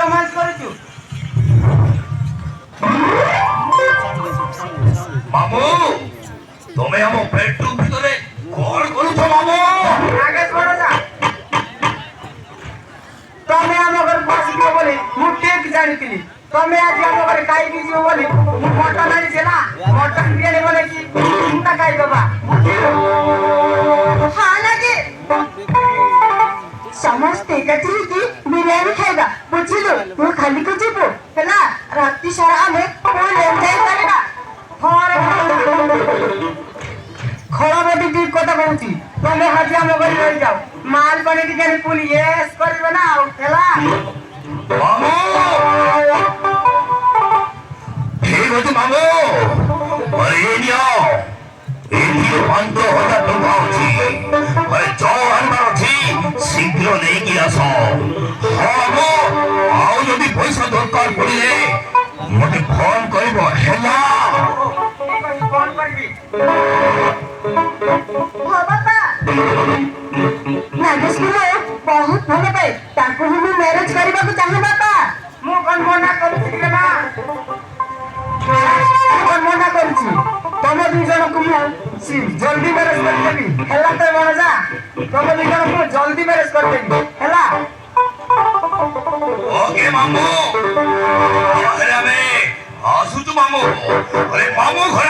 romance करूछु মামু তুমি আমার বেডরুম ভিতরে কল করছো মামু आगे छोड़ो जा तमे आम घर बसिबो बोली मु ठीक जानितिली तमे आज आम घर खाई दिजियो बोली मु मटन आनी छला मटन बिरियानी बोले कि तुमटा खाई दबा हाँ लगे समस्त एकाठी की बिरयानी खाइबा बुझिलु तू खाली को जीवो हैला राती सारा आमे फुल एन्जॉय करबा थोड़े खड़ा बेटी ठीक कथा कहूची तमे आज आम घर रही जाओ माल बने की जानी पुल यस करबे ना खेला মামু ঠিক আছে মামু আরে নিও এই 5000 টাকা আছে আরে যাও আনবার আছে শীঘ্র নেকি আসো মামু আও যদি পয়সা দরকার পড়লে মতে ফোন করব হেলা फोन करबी हो बापा नागेश को बहुत भले पाए ताको ही मैं मैरिज करबा को चाहे बापा मु कोन मना करूची रे ना कोन मना करूची तमे दुई जन को मु जल्दी मैरिज कर देबी हेला तो मन जा तमे दुई जन को जल्दी मैरिज कर देबी हेला ওকে মামু আরে আমি আসুଛୁ মামু আরে মামু ঘরে